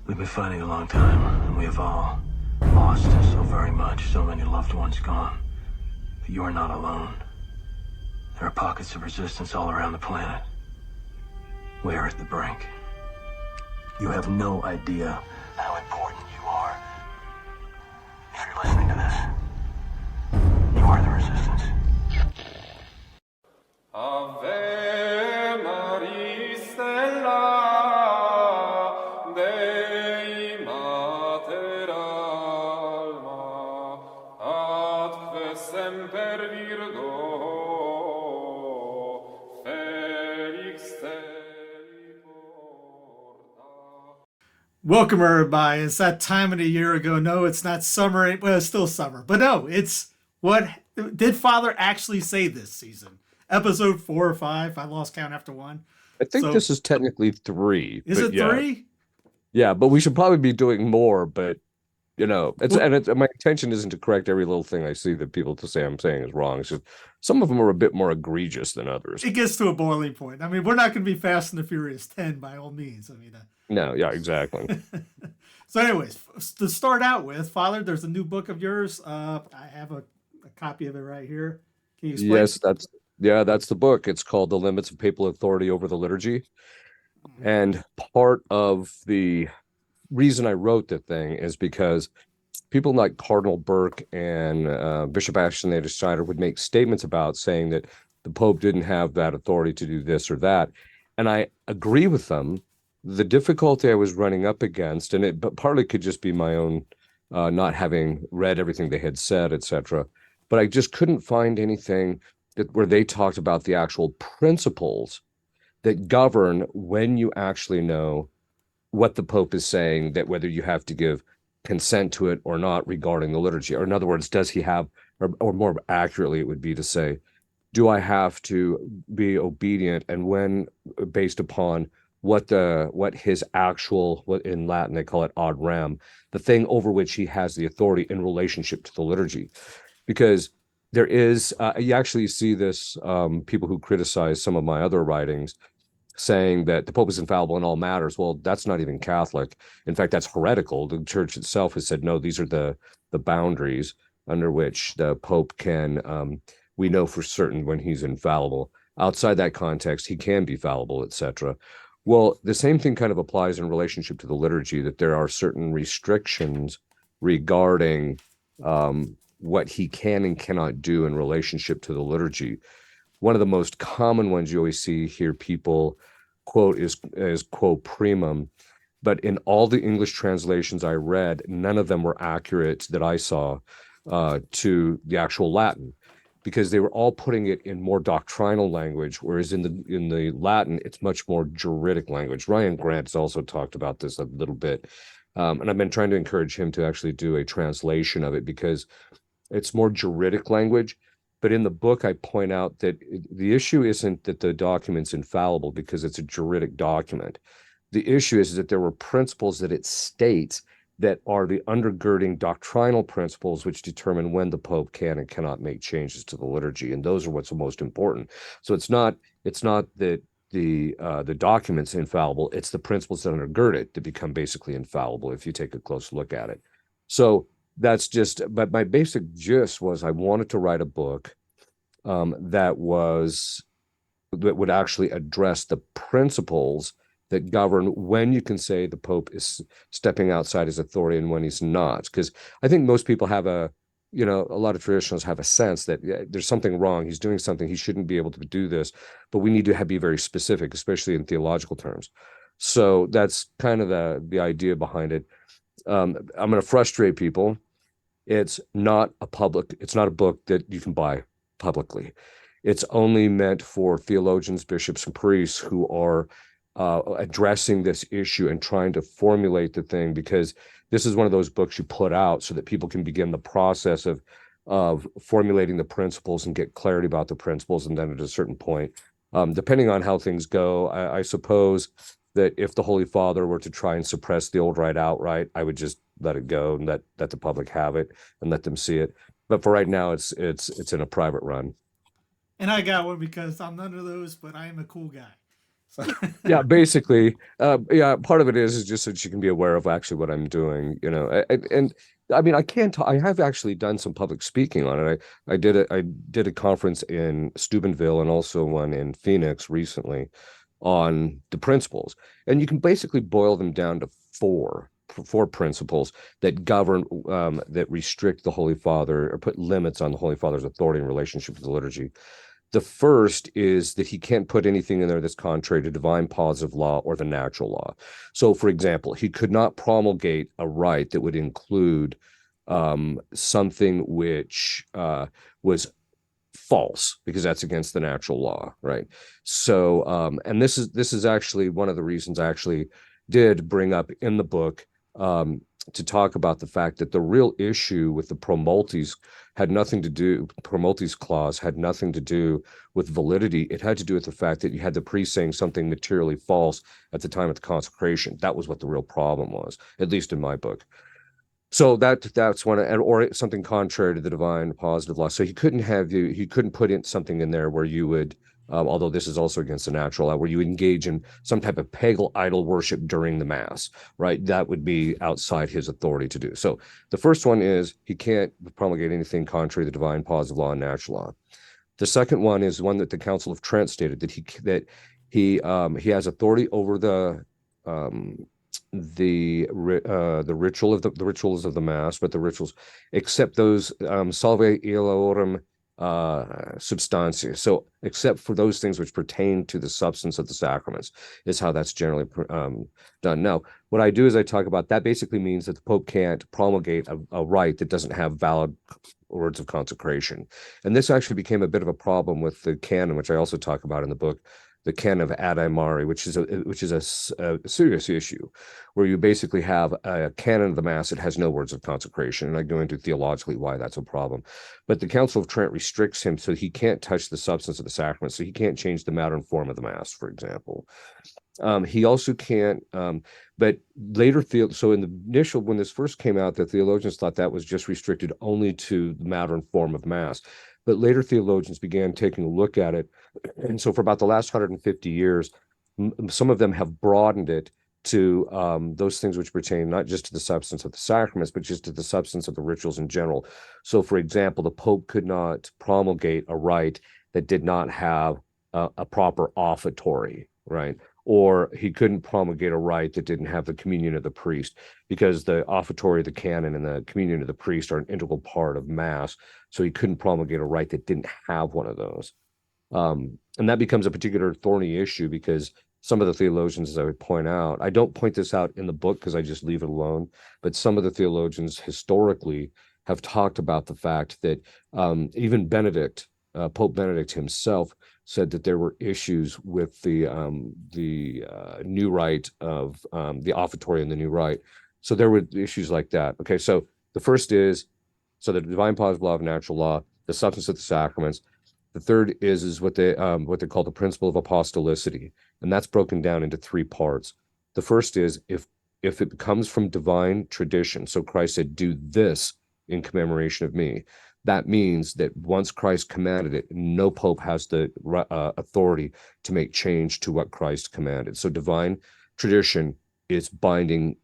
We've been fighting a long time, and we have all lost so very much, so many loved ones gone. But you are not alone. There are pockets of resistance all around the planet. We are at the brink. You have no idea how important you are. If you're listening to this, you are the resistance. Ave Maria Stella, Dei Mater Alma, atque semper Virgo, Felix te porta. Welcome, everybody. It's that time of the year ago. No, it's not summer. Well, it's still summer. But no, it's what did Father actually say this season? Episode 4 or 5. I lost count after 1. I think this is technically 3. Is it 3? Yeah, but we should probably be doing more. But my intention isn't to correct every little thing I see that people say I'm saying is wrong. It's just some of them are a bit more egregious than others. It gets to a boiling point. I mean, we're not going to be Fast and the Furious 10 by all means. I mean, no, yeah, exactly. So, anyways, to start out with, Father, there's a new book of yours. I have a copy of it right here. Can you explain? Yes, that's the book. It's called The Limits of Papal Authority Over the Liturgy. And part of the reason I wrote the thing is because people like Cardinal Burke and Bishop Schneider would make statements about saying that the Pope didn't have that authority to do this or that. And I agree with them. The difficulty I was running up against, but partly could just be my own not having read everything they had said, etc. But I just couldn't find anything where they talked about the actual principles that govern when you actually know what the Pope is saying, that whether you have to give consent to it or not regarding the liturgy. Or in other words, does he have, or more accurately, it would be to say, do I have to be obedient, and when, based upon what his actual, what in Latin they call it ad rem, the thing over which he has the authority in relationship to the liturgy. Because there is, you actually see this, people who criticize some of my other writings saying that the Pope is infallible in all matters. Well, that's not even Catholic. In fact, that's heretical. The Church itself has said, no, these are the boundaries under which the Pope can, we know for certain when he's infallible. Outside that context, he can be fallible, etc. Well, the same thing kind of applies in relationship to the liturgy, that there are certain restrictions regarding what he can and cannot do in relationship to the liturgy. One of the most common ones you always hear people quote is quote primum, but in all the English translations I read, none of them were accurate that I saw to the actual Latin, because they were all putting it in more doctrinal language, whereas in the Latin it's much more juridic language. Ryan Grant has also talked about this a little bit, and I've been trying to encourage him to actually do a translation of it, because it's more juridic language. But in the book, I point out that the issue isn't that the document's infallible because it's a juridic document. The issue is that there were principles that it states that are the undergirding doctrinal principles which determine when the Pope can and cannot make changes to the liturgy, and those are what's the most important. So it's not that the document's infallible; it's the principles that undergird it that become basically infallible if you take a close look at it. So that's just, but my basic gist was I wanted to write a book that would actually address the principles that govern when you can say the Pope is stepping outside his authority and when he's not. Because I think most people have a lot of traditionalists have a sense that there's something wrong. He's doing something. He shouldn't be able to do this. But we need to be very specific, especially in theological terms. So that's kind of the idea behind it. I'm going to frustrate people. It's not a book that you can buy publicly. It's only meant for theologians, bishops, and priests who are addressing this issue and trying to formulate the thing, because this is one of those books you put out so that people can begin the process of formulating the principles and get clarity about the principles. And then at a certain point, depending on how things go, I suppose that if the Holy Father were to try and suppress the old rite outright, I would just let it go and let the public have it and let them see it. But for right now, it's in a private run. And I got one because I'm none of those, but I am a cool guy. So, Yeah, basically, yeah, part of it is just so that you can be aware of actually what I'm doing, you know. And I mean, I can't talk, I have actually done some public speaking on it. I did a conference in Steubenville and also one in Phoenix recently on the principles, and you can basically boil them down to four principles that govern, that restrict the Holy Father or put limits on the Holy Father's authority in relationship to the liturgy. The first is that he can't put anything in there that's contrary to divine positive law or the natural law. So, for example, he could not promulgate a rite that would include something which was false, because that's against the natural law, right? So, and this is actually one of the reasons I actually did bring up in the book, to talk about the fact that the real issue with the promultes clause had nothing to do with validity. It had to do with the fact that you had the priest saying something materially false at the time of the consecration. That was what the real problem was, at least in my book. So that's one, or something contrary to the divine positive law. So he couldn't put in something in there where you would, although this is also against the natural law, where you engage in some type of pagan idol worship during the Mass, right? That would be outside his authority to do. So the first one is he can't promulgate anything contrary to the divine positive law and natural law. The second one is one that the Council of Trent stated, that he has authority over the rituals of the Mass, but the rituals, except those salve illorum substantia. So, except for those things which pertain to the substance of the sacraments, is how that's generally done. Now, what I do is I talk about that. Basically means that the Pope can't promulgate a rite that doesn't have valid words of consecration. And this actually became a bit of a problem with the canon, which I also talk about in the book, the canon of ad mare, which is a serious issue, where you basically have a canon of the Mass that has no words of consecration. And I go into theologically why that's a problem. But the Council of Trent restricts him, so he can't touch the substance of the sacrament. So he can't change the matter and form of the Mass, for example. He also can't, but later, so in the initial, when this first came out, the theologians thought that was just restricted only to the matter and form of Mass. But later theologians began taking a look at it. And so for about the last 150 years, some of them have broadened it to those things which pertain not just to the substance of the sacraments, but just to the substance of the rituals in general. So, for example, the Pope could not promulgate a rite that did not have a proper offertory, right? Or he couldn't promulgate a rite that didn't have the communion of the priest, because the offertory, the canon, and the communion of the priest are an integral part of Mass. So he couldn't promulgate a rite that didn't have one of those. And that becomes a particular thorny issue, because some of the theologians, as I would point out, I don't point this out in the book because I just leave it alone, but some of the theologians historically have talked about the fact that even Benedict, Pope Benedict himself, said that there were issues with the new rite of the offertory and the new rite. So there were issues like that. Okay, so the first is, so the divine positive law of natural law, the substance of the sacraments. The third is what they call the principle of apostolicity, and that's broken down into three parts. The first is if it comes from divine tradition, so Christ said, "Do this in commemoration of me." That means that once Christ commanded it, no pope has the authority to make change to what Christ commanded. So divine tradition is binding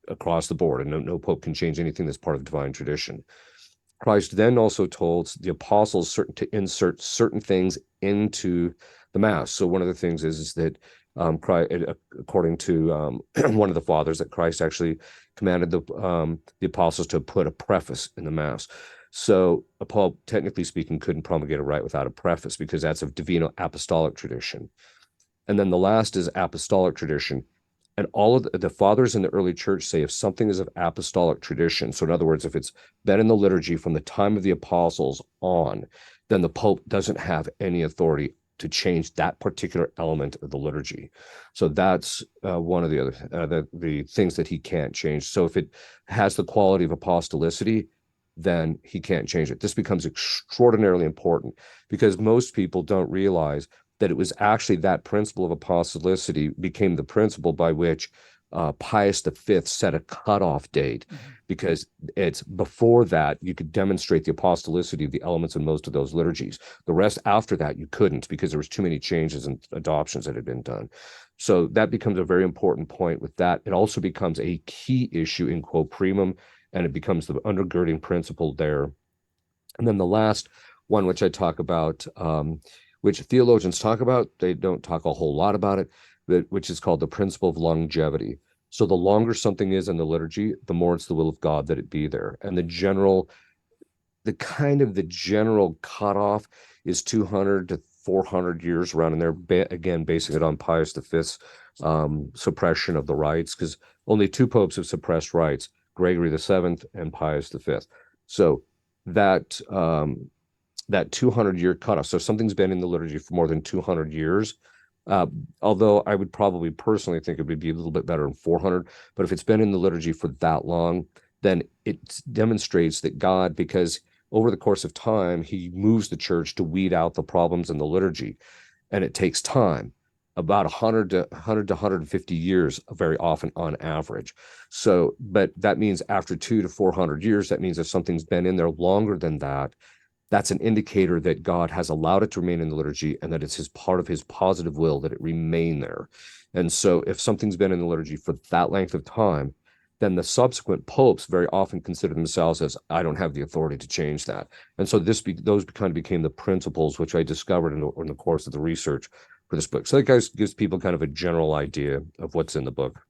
across the board, and no pope can change anything that's part of divine tradition. Christ then also told the apostles to insert certain things into the Mass. So one of the things is that according to one of the fathers, that Christ actually commanded the apostles to put a preface in the Mass. So a pope, technically speaking, couldn't promulgate a rite without a preface, because that's a Divino-apostolic tradition. And then the last is apostolic tradition. And all of the fathers in the early church say if something is of apostolic tradition, so in other words, if it's been in the liturgy from the time of the apostles on, then the Pope doesn't have any authority to change that particular element of the liturgy. So that's one of the other the things that he can't change. So if it has the quality of apostolicity, then he can't change it. This becomes extraordinarily important, because most people don't realize that it was actually that principle of apostolicity became the principle by which Pius V set a cutoff date. because it's before that you could demonstrate the apostolicity of the elements in most of those liturgies. The rest after that you couldn't, because there was too many changes and adoptions that had been done. So that becomes a very important point with that. It also becomes a key issue in Quo Primum, and it becomes the undergirding principle there. And then the last one, which I talk about, which theologians talk about, they don't talk a whole lot about it, but which is called the principle of longevity. So the longer something is in the liturgy, the more it's the will of God that it be there. And the general cutoff is 200 to 400 years around in there, again, basing it on Pius V's suppression of the rites, because only two popes have suppressed rites, Gregory VII and Pius V. So that 200-year cutoff, so something's been in the liturgy for more than 200 years, although I would probably personally think it would be a little bit better than 400, but if it's been in the liturgy for that long, then it demonstrates that God, because over the course of time, he moves the church to weed out the problems in the liturgy, and it takes time, about 100 to 150 years, very often on average. So, but that means after 200 to 400 years, that means if something's been in there longer than that, that's an indicator that God has allowed it to remain in the liturgy, and that it's his part of his positive will that it remain there. And so if something's been in the liturgy for that length of time, then the subsequent popes very often consider themselves as, I don't have the authority to change that. And so those kind of became the principles which I discovered in the course of the research for this book. So that gives people kind of a general idea of what's in the book.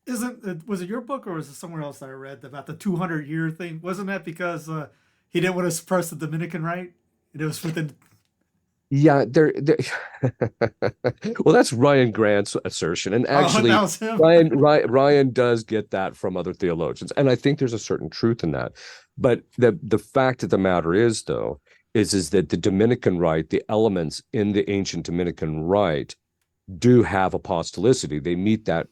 Was it your book, or was it somewhere else that I read about the 200-year thing? Wasn't that because he didn't want to suppress the Dominican Rite? It was within. Yeah, well, that's Ryan Grant's assertion, and actually, that was him. Ryan does get that from other theologians, and I think there's a certain truth in that. But the fact of the matter is, though, is that the Dominican Rite, the elements in the ancient Dominican Rite, do have apostolicity. They meet that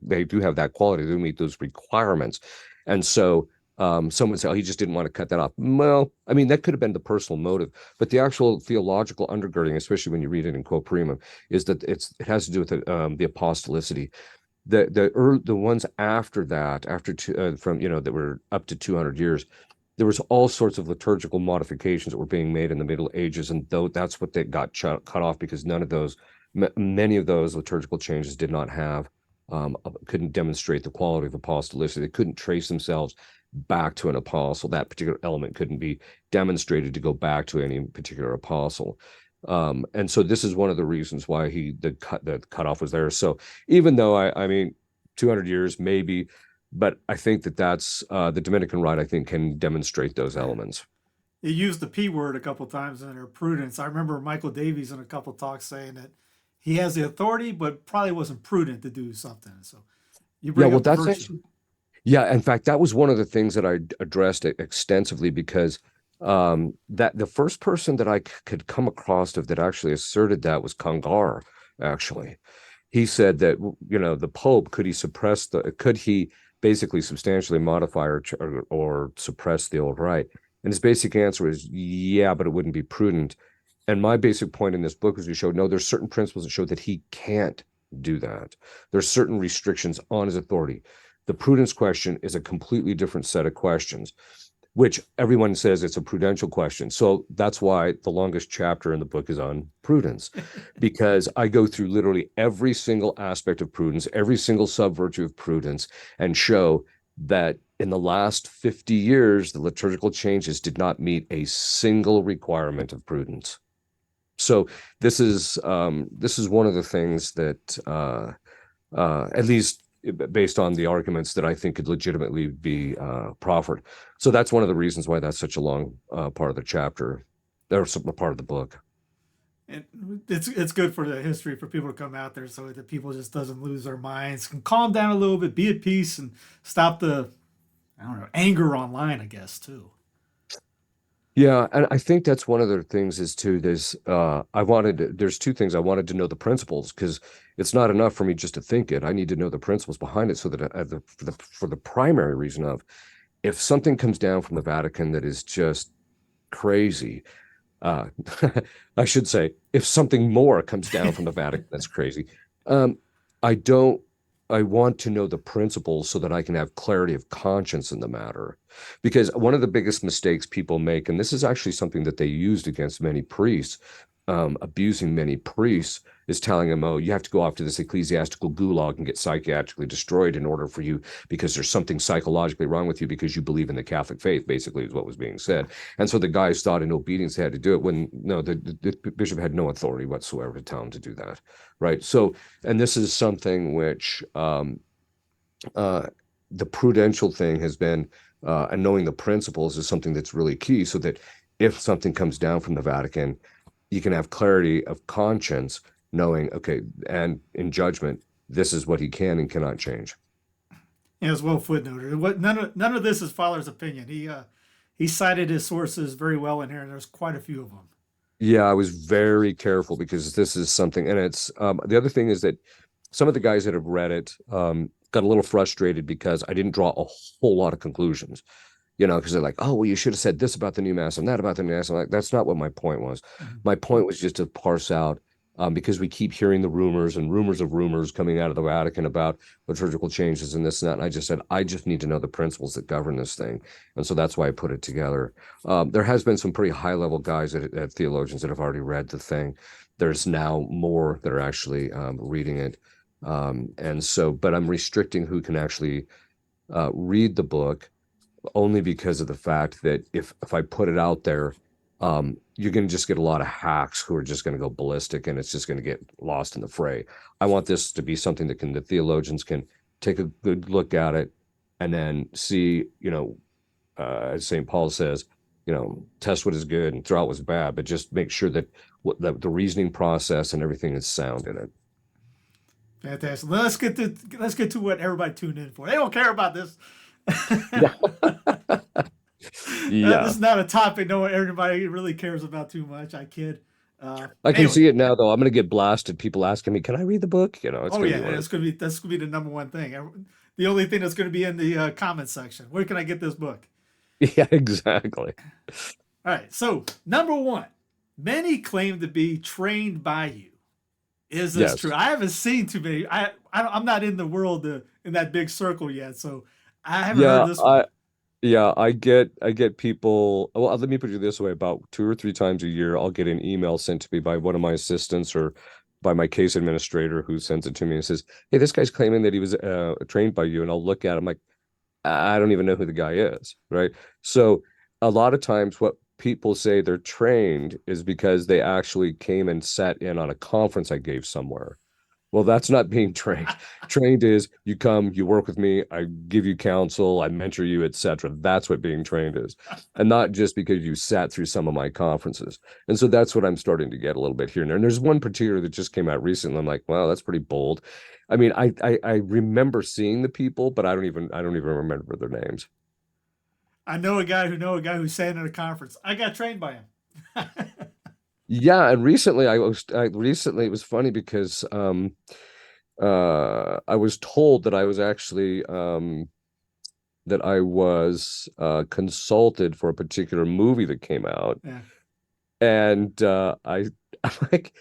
they do have that quality. They meet those requirements, and so. Someone say, oh, he just didn't want to cut that off. Well, I mean, that could have been the personal motive, but the actual theological undergirding, especially when you read it in Quo Primum, is that it has to do with the apostolicity. The ones after that, that were up to 200 years, there was all sorts of liturgical modifications that were being made in the Middle Ages, and though that's what they got cut off, because many of those liturgical changes did not have, couldn't demonstrate the quality of apostolicity. They couldn't trace themselves back to an apostle. That particular element couldn't be demonstrated to go back to any particular apostle. And so this is one of the reasons why the cutoff was there. So even though I mean 200 years maybe, but I think that's the Dominican Rite, I think, can demonstrate those elements. He used the P word a couple times in their Prudence. I remember Michael Davies in a couple talks saying that he has the authority, but probably wasn't prudent to do something. So you bring up the virtue. Yeah, in fact, that was one of the things that I addressed extensively, because that the first person that I could come across that actually asserted that was Congar. Actually, he said that the Pope, could he basically substantially modify or suppress the old rite? And his basic answer is yeah, but it wouldn't be prudent. And my basic point in this book is to show, no, there's certain principles that show that he can't do that. There's certain restrictions on his authority. The prudence question is a completely different set of questions, which everyone says it's a prudential question. So that's why the longest chapter in the book is on prudence, because I go through literally every single aspect of prudence, every single sub-virtue of prudence, and show that in the last 50 years, the liturgical changes did not meet a single requirement of prudence. So this is one of the things that, at least based on the arguments that I think could legitimately be proffered. So that's one of the reasons why that's such a long part of the chapter, or part of the book. And it's good for the history, for people to come out there so that people just doesn't lose their minds, can calm down a little bit, be at peace, and stop the, anger online, I guess, too. Yeah, and I think that's one of the things is too. There's two things. I wanted to know the principles, because it's not enough for me just to think it. I need to know the principles behind it, so that for the primary reason of, if something comes down from the Vatican that is just crazy, I should say, if something more comes down from the Vatican that's crazy, I don't I want to know the principles so that I can have clarity of conscience in the matter. Because one of the biggest mistakes people make, and this is actually something that they used against many priests, abusing many priests, is telling them, oh, you have to go off to this ecclesiastical gulag and get psychiatrically destroyed in order for you, because there's something psychologically wrong with you because you believe in the Catholic faith, basically, is what was being said. And so the guys thought in obedience they had to do it, when no, the bishop had no authority whatsoever to tell him to do that, right? So, and this is something which the prudential thing has been, and knowing the principles is something that's really key, so that if something comes down from the Vatican, you can have clarity of conscience, knowing, okay, and in judgment, this is what he can and cannot change. Yeah, it's well footnoted. What none of this is Father's opinion. He cited his sources very well in here, and there's quite a few of them. Yeah, I was very careful, because this is something, and it's the other thing is that some of the guys that have read it got a little frustrated because I didn't draw a whole lot of conclusions. Because they're like, oh, well, you should have said this about the new mass and that about the new mass. I'm like, that's not what my point was. Mm-hmm. My point was just to parse out, because we keep hearing the rumors and rumors of rumors coming out of the Vatican about liturgical changes and this and that. And I just said, I just need to know the principles that govern this thing. And so that's why I put it together. There has been some pretty high level guys at theologians that have already read the thing. There's now more that are actually reading it. And so, but I'm restricting who can actually read the book, only because of the fact that if I put it out there, you're going to just get a lot of hacks who are just going to go ballistic, and it's just going to get lost in the fray. I want this to be something that the theologians can take a good look at it and then see, as St. Paul says, test what is good and throw out what's bad, but just make sure that the reasoning process and everything is sound in it. Fantastic. Let's get to what everybody tuned in for. They don't care about this. Yeah, this is not a topic no one everybody really cares about too much. I kid. I can see it now, though. I'm going to get blasted. People asking me, "Can I read the book?" It's that's going to be the number one thing. The only thing that's going to be in the comment section. Where can I get this book? Yeah, exactly. All right. So number one, many claim to be trained by you. Is this true? I haven't seen too many. I'm not in the world in that big circle yet, so I haven't heard this one. I get people. Well, let me put it this way: about 2 or 3 times a year, I'll get an email sent to me by one of my assistants or by my case administrator, who sends it to me and says, "Hey, this guy's claiming that he was trained by you," and I'll look at him like, I don't even know who the guy is, right? So a lot of times, what people say they're trained is because they actually came and sat in on a conference I gave somewhere. Well, that's not being trained. Trained is you come, you work with me, I give you counsel, I mentor you, etc. That's what being trained is, and not just because you sat through some of my conferences. And so that's what I'm starting to get a little bit here and there. And there's one particular that just came out recently. I'm like, wow, that's pretty bold. I mean, I remember seeing the people, but I don't even remember their names. I know a guy who sat in a conference. I got trained by him. Yeah, and recently it was funny because I was told that I was actually consulted for a particular movie that came out. Yeah. And I'm like,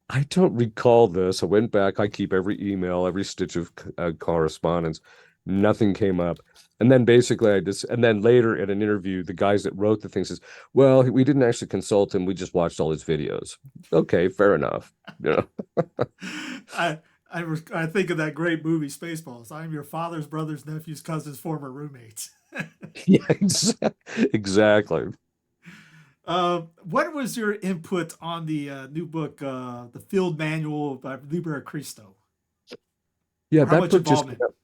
I don't recall this. I went back, I keep every email, every stitch of correspondence. Nothing came up. And then basically and then later in an interview, the guys that wrote the thing says, well, we didn't actually consult him. We just watched all his videos. Okay, fair enough. I think of that great movie Spaceballs. I'm your father's brother's nephew's cousin's former roommates. Yeah, exactly. What was your input on the new book, the Field Manual by Liber Christo? Yeah, that book just came out.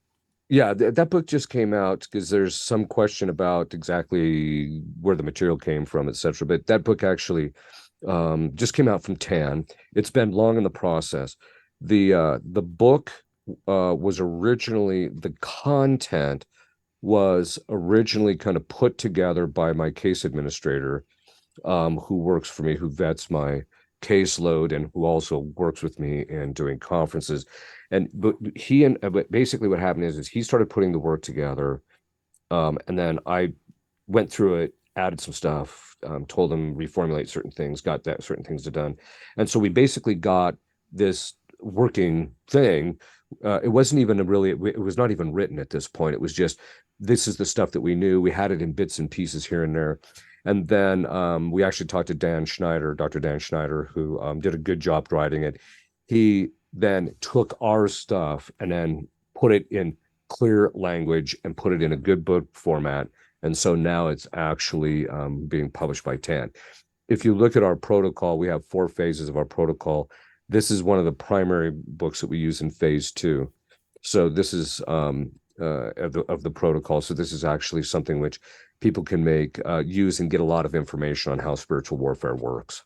Yeah, that book just came out because there's some question about exactly where the material came from, etc. But that book actually just came out from TAN. It's been long in the process. The book was originally, the content was originally kind of put together by my case administrator, who works for me, who vets my caseload, and who also works with me in doing conferences. But basically what happened is he started putting the work together, and then I went through it, added some stuff, told him reformulate certain things, got that certain things done, and so we basically got this working thing It wasn't even it was not even written at this point. It was just, this is the stuff that we knew. We had it in bits and pieces here and there. And then we actually talked to Dr. Dan Schneider, who did a good job writing it. He then took our stuff and then put it in clear language and put it in a good book format. And so now it's actually being published by TAN. If you look at our protocol, we have 4 phases of our protocol. This is one of the primary books that we use in phase 2. So this is of the protocol. So this is actually something which people can use and get a lot of information on how spiritual warfare works.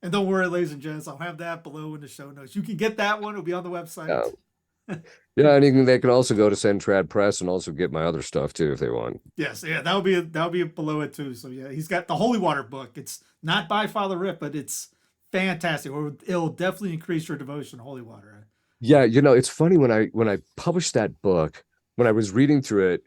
And don't worry, ladies and gents, I'll have that below in the show notes. You can get that one. It'll be on the website. Yeah, and they can also go to S.Trad Press and also get my other stuff too if they want. Yes, yeah, that'll be below it too. So yeah, he's got the Holy Water book. It's not by Father Rip, but it's fantastic. It'll definitely increase your devotion to holy water. Yeah, it's funny when I published that book, when I was reading through it,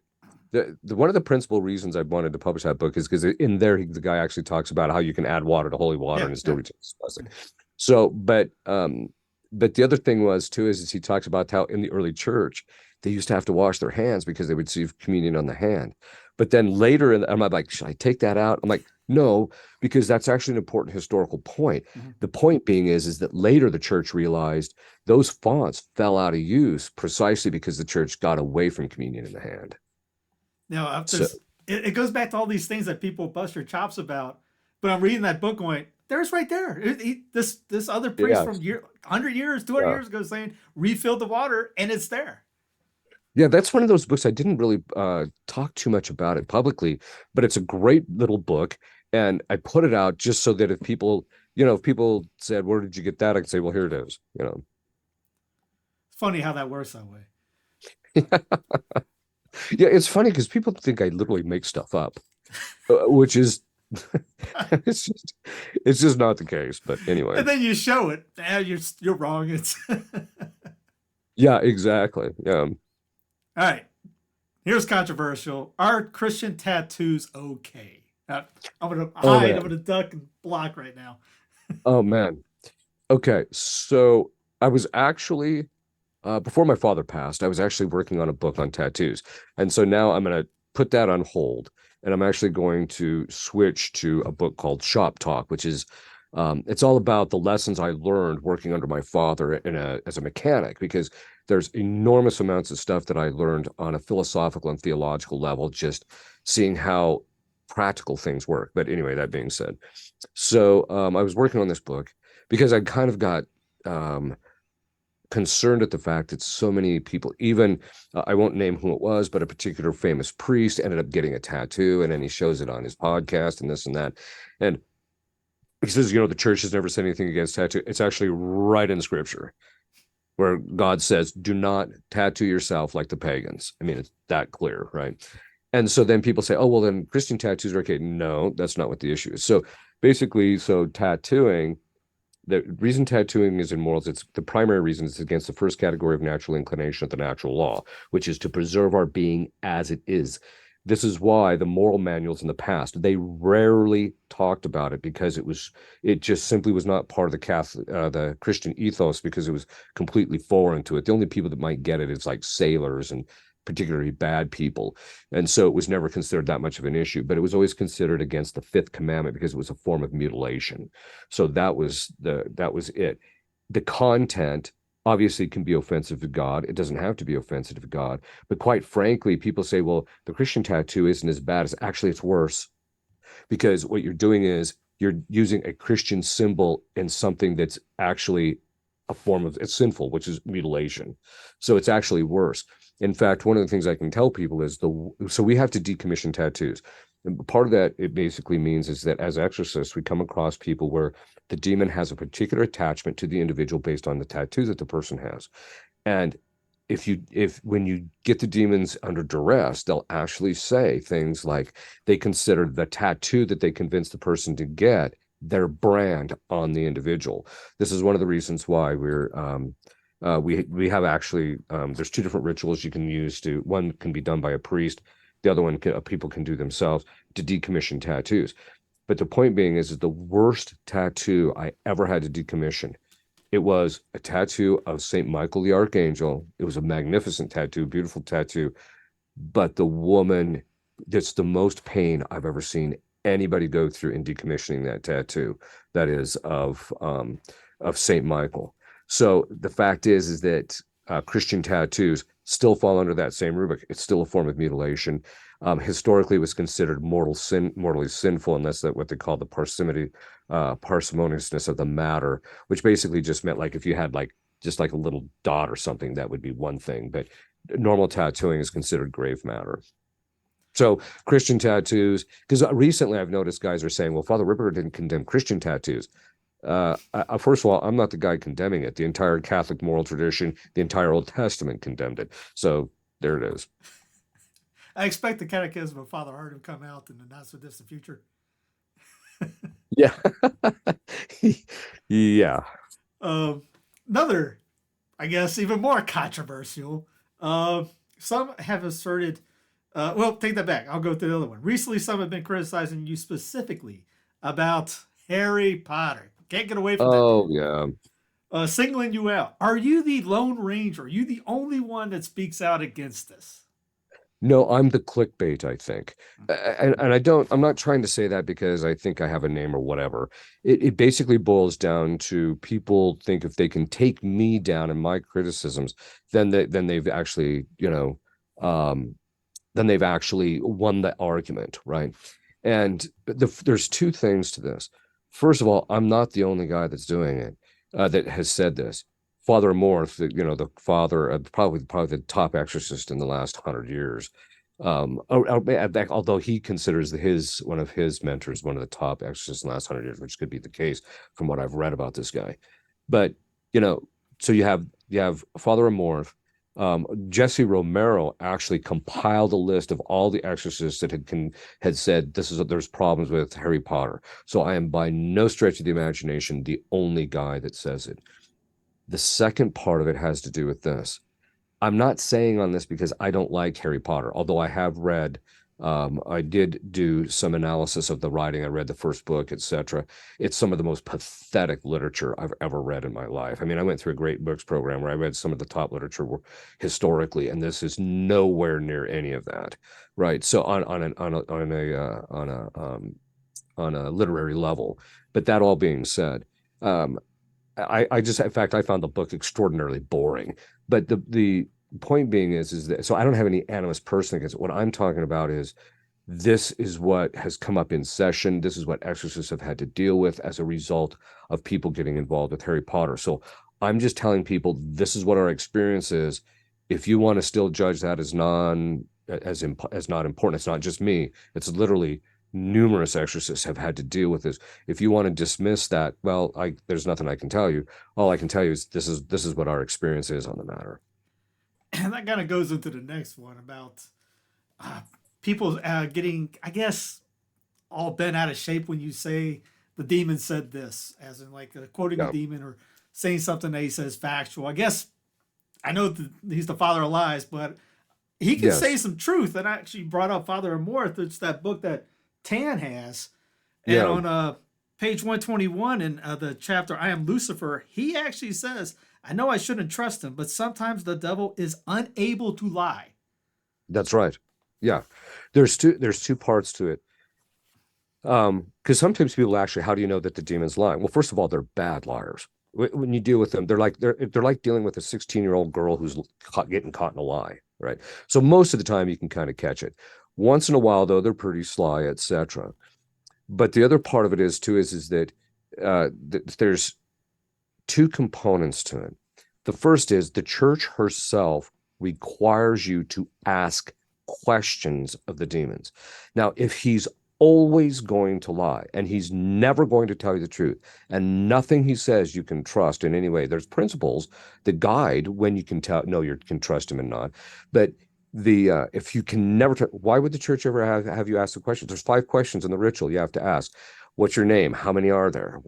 the one of the principal reasons I wanted to publish that book is because in there the guy actually talks about how you can add water to holy water and it still retains blessing. So, but the other thing was too is he talks about how in the early church they used to have to wash their hands because they would receive communion on the hand. But then later, I'm like, should I take that out? I'm like, no, because that's actually an important historical point. Mm-hmm. The point being is that later the church realized those fonts fell out of use precisely because the church got away from communion in the hand. Now, it goes back to all these things that people bust your chops about. But I'm reading that book going, there's right there. This other priest from 100 years, 200 years ago saying, refill the water, and it's there. Yeah, that's one of those books I didn't really talk too much about it publicly, but it's a great little book. And I put it out just so that if people said, where did you get that? I could say, well, here it is, It's funny how that works that way. Yeah, it's funny because people think I literally make stuff up, which is, it's just not the case. But anyway. And then you show it. You're wrong. It's Yeah, exactly. Yeah. All right. Here's controversial. Are Christian tattoos okay? I'm going to hide. I'm going to duck and block right now. Oh, man. Okay. So I was actually, before my father passed, I was actually working on a book on tattoos. And so now I'm going to put that on hold. And I'm actually going to switch to a book called Shop Talk, which is, it's all about the lessons I learned working under my father as a mechanic, because there's enormous amounts of stuff that I learned on a philosophical and theological level, just seeing how practical things work. But anyway, that being said, so I was working on this book because I kind of got concerned at the fact that so many people, even I won't name who it was, but a particular famous priest ended up getting a tattoo, and then he shows it on his podcast and this and that. And he says, the church has never said anything against tattoo. It's actually right in scripture where God says, do not tattoo yourself like the pagans. I mean, it's that clear, right? And so then people say, oh, well, then Christian tattoos are okay. No, that's not what the issue is. So basically, tattooing, the reason tattooing is immoral, it's the primary reason is against the first category of natural inclination of the natural law, which is to preserve our being as it is. This is why the moral manuals in the past, they rarely talked about it because it just simply was not part of the Christian ethos, because it was completely foreign to it. The only people that might get it is like sailors and particularly bad people. And so it was never considered that much of an issue, but it was always considered against the 5th commandment because it was a form of mutilation. So that was it. The content obviously can be offensive to God. It doesn't have to be offensive to God. But quite frankly, people say, well, the Christian tattoo isn't as bad as actually it's worse, because what you're doing is you're using a Christian symbol in something that's actually a form of, it's sinful, which is mutilation. So it's actually worse. In fact, one of the things I can tell people is so we have to decommission tattoos. And part of that, it basically means is that as exorcists, we come across people where the demon has a particular attachment to the individual based on the tattoo that the person has. And when you get the demons under duress, they'll actually say things like they consider the tattoo that they convince the person to get their brand on the individual. This is one of the reasons why we have actually, there's 2 different rituals you can use one can be done by a priest, the other one people can do themselves to decommission tattoos. But the point being is the worst tattoo I ever had to decommission It was a tattoo of St. Michael the Archangel. It was a magnificent tattoo, beautiful tattoo. But the woman, that's the most pain I've ever seen anybody go through in decommissioning that tattoo. That is of St. Michael. So the fact is that Christian tattoos still fall under that same rubric. It's still a form of mutilation. Historically, it was considered mortally sinful, and that's what they call the parsimoniousness of the matter, which basically just meant like if you had like just like a little dot or something, that would be one thing. But normal tattooing is considered grave matter. So Christian tattoos, because recently I've noticed guys are saying, well, Father Ripperger didn't condemn Christian tattoos. First of all, I'm not the guy condemning it. The entire Catholic moral tradition, the entire Old Testament condemned it. So there it is. I expect the Catechism of Father Hart to come out in the not so distant future. Yeah. Yeah. Another, I guess, even more controversial. Some have asserted, well, take that back. I'll go to the other one. Recently, some have been criticizing you specifically about Harry Potter. Can't get away from that. Oh, yeah. Singling you out. Are you the Lone Ranger? Are you the only one that speaks out against this? No, I'm the clickbait, I think. And I'm not trying to say that because I think I have a name or whatever. It basically boils down to people think if they can take me down in my criticisms, then they've actually, then they've actually won the argument, right? And there's two things to this. First of all, I'm not the only guy that's doing it, that has said this. Father Morth, the father, probably the top exorcist in the last 100 years. Although he considers one of his mentors one of the top exorcists in the last 100 years, which could be the case from what I've read about this guy. But so you have Father Morth. Jesse Romero actually compiled a list of all the exorcists that had said there's problems with Harry Potter. So I am by no stretch of the imagination the only guy that says it. The second part of it has to do with this. I'm not saying on this because I don't like Harry Potter, although I have read, I did do some analysis of the writing. I read the first book, etc. It's some of the most pathetic literature I've ever read in my life. I mean, I went through a great books program where I read some of the top literature historically, and this is nowhere near any of that, right? So on a literary level. But that all being said, I just, in fact, I found the book extraordinarily boring. But the point being is that, so I don't have any animus personally against it. What I'm talking about is this is what has come up in session. This is what exorcists have had to deal with as a result of people getting involved with Harry Potter. So I'm just telling people this is what our experience is. If you want to still judge that as not important, it's not just me. It's literally numerous exorcists have had to deal with this. If you want to dismiss that, well, there's nothing I can tell you. All I can tell you is this is what our experience is on the matter. And that kind of goes into the next one about people getting, I guess, all bent out of shape when you say the demon said this, as in like quoting a demon or saying something that he says factual. I guess I know he's the father of lies, but he can say some truth. And I actually brought up Father Amorth. It's that book that Tan has, and on page 121 in the chapter I Am Lucifer, he actually says, I know I shouldn't trust him, but sometimes the devil is unable to lie. That's right. Yeah, there's two parts to it, because sometimes people actually, how do you know that the demon's lying? Well, first of all, they're bad liars. When you deal with them, they're like dealing with a 16-year-old girl who's getting caught in a lie, right? So most of the time you can kind of catch it. Once in a while, though, they're pretty sly, etc. But the other part of it is that there's two components to it. The first is the church herself requires you to ask questions of the demons. Now, if he's always going to lie and he's never going to tell you the truth, and nothing he says you can trust in any way, there's principles that guide when you can you can trust him and not. But if you can never, why would the church ever have you ask the questions? There's 5 questions in the ritual you have to ask. What's your name? How many are there?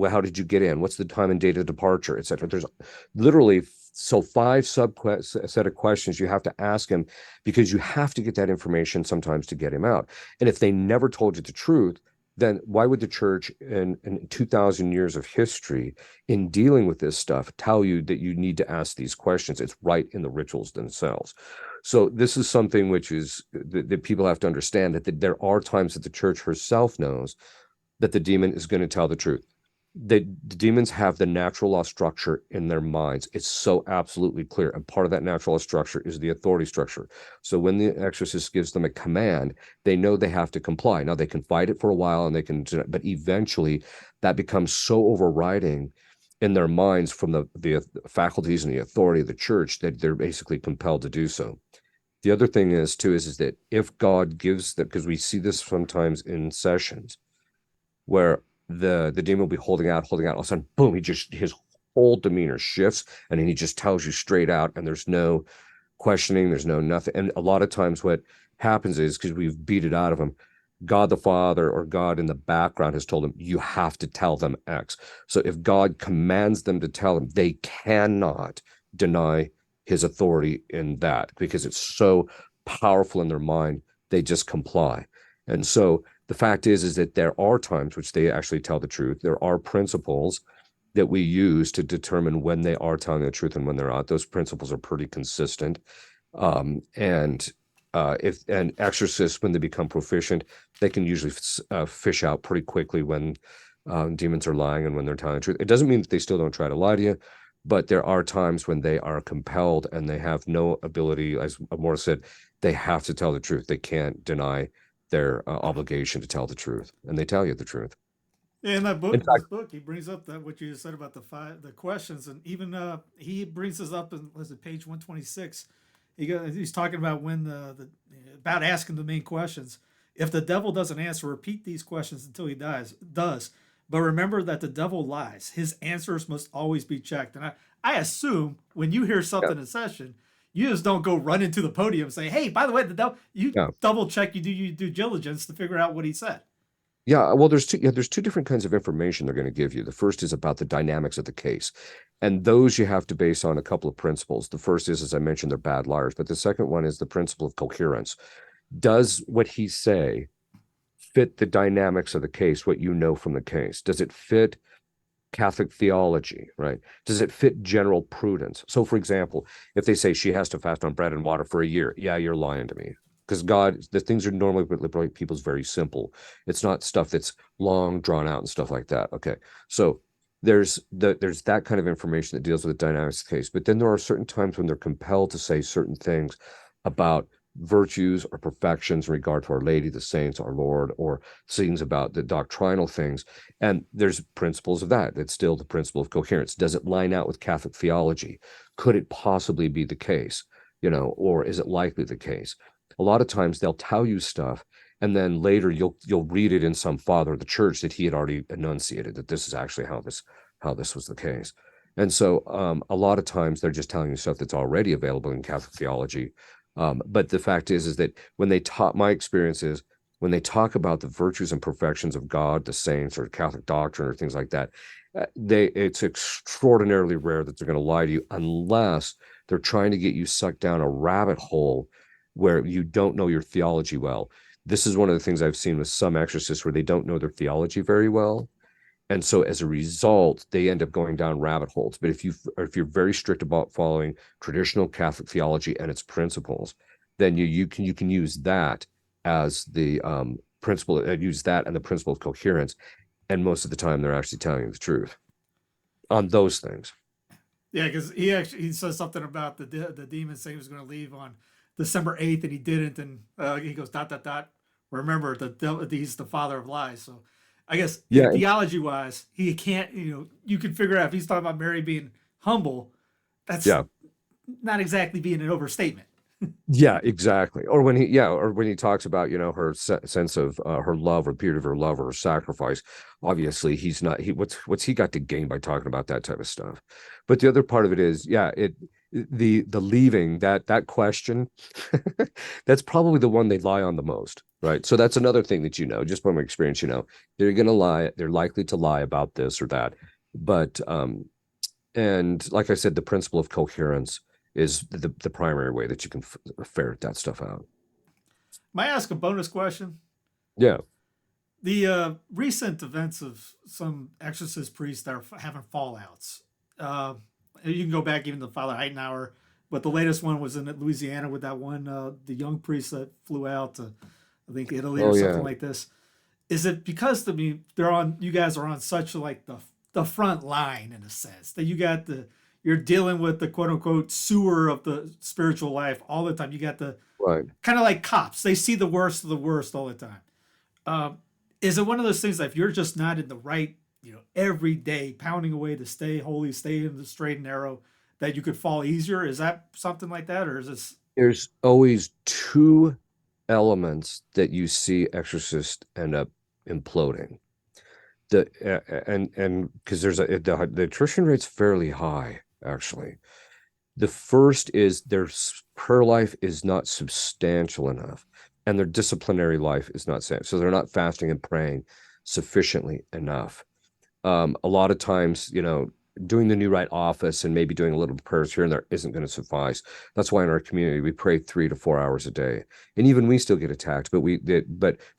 How did you get in? What's the time and date of departure, etc. There's literally 5 set of questions you have to ask him, because you have to get that information sometimes to get him out. And if they never told you the truth, then why would the church in 2,000 years of history in dealing with this stuff tell you that you need to ask these questions? It's right in the rituals themselves. So this is something which is that people have to understand, that there are times that the church herself knows that the demon is going to tell the truth. The demons have the natural law structure in their minds. It's so absolutely clear. And part of that natural law structure is the authority structure. So when the exorcist gives them a command, they know they have to comply. Now they can fight it for a while and they can, but eventually that becomes so overriding in their minds from the faculties and the authority of the church that they're basically compelled to do so. The other thing is too, is that if God gives that, because we see this sometimes in sessions where the demon will be holding out, all of a sudden, boom, his whole demeanor shifts, and then he just tells you straight out, and there's no questioning, there's no nothing. And a lot of times what happens is, because we've beat it out of him, God the Father or God in the background has told him, you have to tell them X. So if God commands them to tell them, they cannot deny his authority in that, because it's so powerful in their mind, they just comply. And so the fact is that there are times which they actually tell the truth. There are principles that we use to determine when they are telling the truth and when they're not. Those principles are pretty consistent. And exorcists, when they become proficient, they can usually fish out pretty quickly when demons are lying and when they're telling the truth. It doesn't mean that they still don't try to lie to you, but there are times when they are compelled and they have no ability, as Amor said, they have to tell the truth. They can't deny their obligation to tell the truth, and they tell you the truth. Yeah, in that book, In fact, this book, he brings up that what you said about the questions, and even he brings this up in, was it page 126? He's talking about when about asking the main questions. If the devil doesn't answer, repeat these questions until he does. But remember that the devil lies. His answers must always be checked. And I assume when you hear something in session, you just don't go run into the podium and say, hey, by the way, the devil, you double check, you do your due diligence to figure out what he said. Yeah, well, there's two different kinds of information they're going to give you. The first is about the dynamics of the case. And those you have to base on a couple of principles. The first is, as I mentioned, they're bad liars. But the second one is the principle of coherence. Does what he say fit the dynamics of the case, what you know from the case? Does it fit Catholic theology, right? Does it fit general prudence? So, for example, if they say she has to fast on bread and water for a year, yeah, you're lying to me. Because God, the things are normally with liberal people is very simple. It's not stuff that's long, drawn out and stuff like that. Okay, so there's that kind of information that deals with the dynamics of the case. But then there are certain times when they're compelled to say certain things about virtues or perfections in regard to Our Lady, the saints, our Lord, or things about the doctrinal things. And there's principles of that. It's still the principle of coherence. Does it line out with Catholic theology? Could it possibly be the case? Or is it likely the case? A lot of times they'll tell you stuff, and then later you'll read it in some father of the church that he had already enunciated that this is actually how this was the case. And so a lot of times they're just telling you stuff that's already available in Catholic theology. But the fact is that when they taught, my experience is when they talk about the virtues and perfections of God, the saints, or Catholic doctrine, or things like that, it's extraordinarily rare that they're going to lie to you unless they're trying to get you sucked down a rabbit hole where you don't know your theology well. This is one of the things I've seen with some exorcists where they don't know their theology very well. And so as a result, they end up going down rabbit holes. But if you're very strict about following traditional Catholic theology and its principles, then you can use that as the principle, use that and the principle of coherence. And most of the time they're actually telling you the truth on those things. Yeah, because he says something about the demon saying he was going to leave on December 8th and he didn't. And he goes, ... Remember, he's the father of lies. So I guess theology wise, he can't, you can figure out if he's talking about Mary being humble, that's not exactly being an overstatement. Yeah, exactly. Or when he talks about, her sense of her love or the purity of her love or her sacrifice, obviously he's not, what's he got to gain by talking about that type of stuff? But the other part of it is, the leaving, that question, that's probably the one they lie on the most, right? So that's another thing that, just from experience, they're going to lie, they're likely to lie about this or that. But, and like I said, the principle of coherence is the primary way that you can ferret that stuff out. May I ask a bonus question? Yeah. The recent events of some exorcist priests that are having fallouts. You can go back even to Father Heitenauer, but the latest one was in Louisiana with that one, the young priest that flew out to, I think, Italy or something like this. Is it because they're on? You guys are on such like the front line in a sense that you're dealing with the quote unquote sewer of the spiritual life all the time. You got the kind of like cops. They see the worst of the worst all the time. Is it one of those things that if you're just not in the right, every day pounding away to stay holy, stay in the straight and narrow, that you could fall easier? Is that something like that, or is this? There's always two elements that you see exorcists end up imploding. And because the attrition rate's fairly high, actually. The first is their prayer life is not substantial enough, and their disciplinary life is not so they're not fasting and praying sufficiently enough. A lot of times, doing the new rite office and maybe doing a little prayers here and there isn't going to suffice. That's why in our community we pray 3 to 4 hours a day, and even we still get attacked. But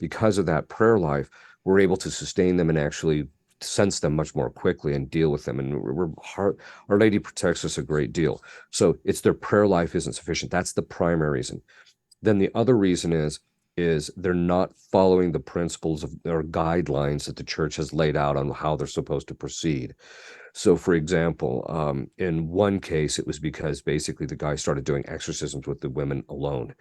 because of that prayer life, we're able to sustain them and actually sense them much more quickly and deal with them. And Our Lady protects us a great deal. So it's their prayer life isn't sufficient. That's the primary reason. Then the other reason is they're not following the principles or guidelines that the church has laid out on how they're supposed to proceed. So, for example, in one case, it was because basically the guy started doing exorcisms with the women alone.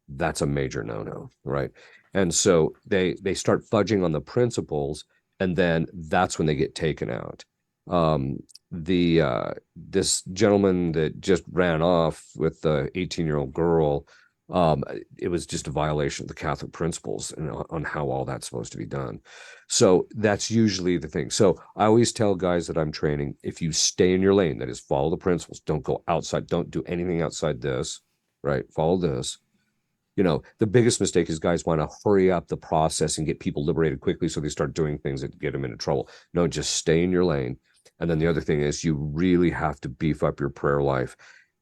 That's a major no-no, right? And so they start fudging on the principles, and then that's when they get taken out. This gentleman that just ran off with the 18-year-old girl, it was just a violation of the Catholic principles and on how all that's supposed to be done. So that's usually the thing. So I always tell guys that I'm training, if you stay in your lane, that is, follow the principles, don't go outside, don't do anything outside this, right? Follow this. The biggest mistake is guys want to hurry up the process and get people liberated quickly, so they start doing things that get them into trouble. No, just stay in your lane. And then the other thing is you really have to beef up your prayer life.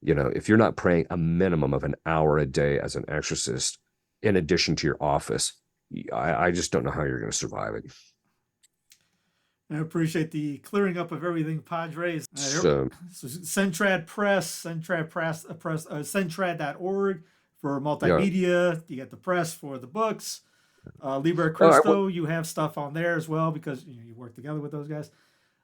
If you're not praying a minimum of an hour a day as an exorcist, in addition to your office, I just don't know how you're going to survive it. I appreciate the clearing up of everything, Padres. So S.Trad Press, S.Trad.org for multimedia. You got the press for the books. Liber Christo, you have stuff on there as well because you work together with those guys.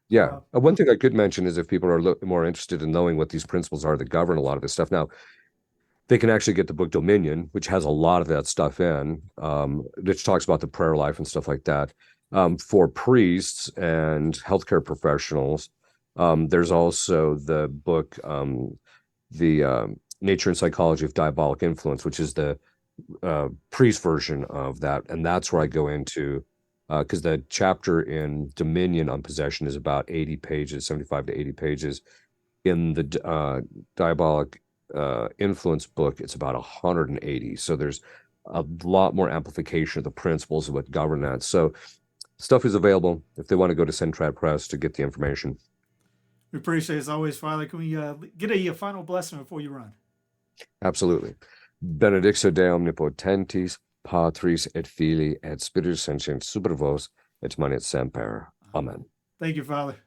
Yeah. One thing I could mention is if people are more interested in knowing what these principles are that govern a lot of this stuff. Now, they can actually get the book Dominion, which has a lot of that stuff in, which talks about the prayer life and stuff like that. For priests and healthcare professionals, there's also the book, the Nature and Psychology of Diabolic Influence, which is the priest version of that. And that's where I go into, because the chapter in Dominion on possession is about 80 pages, 75 to 80 pages. In the Diabolic Influence book, it's about 180. So there's a lot more amplification of the principles of what govern that. So stuff is available if they want to go to S.Trad Press to get the information. We appreciate it as always, Father. Can we get a final blessing before you run? Absolutely. Benedictio Dei omnipotentis, Patris et Filii et Spiritus Sancti super vos et manet semper. Amen. Thank you, Father.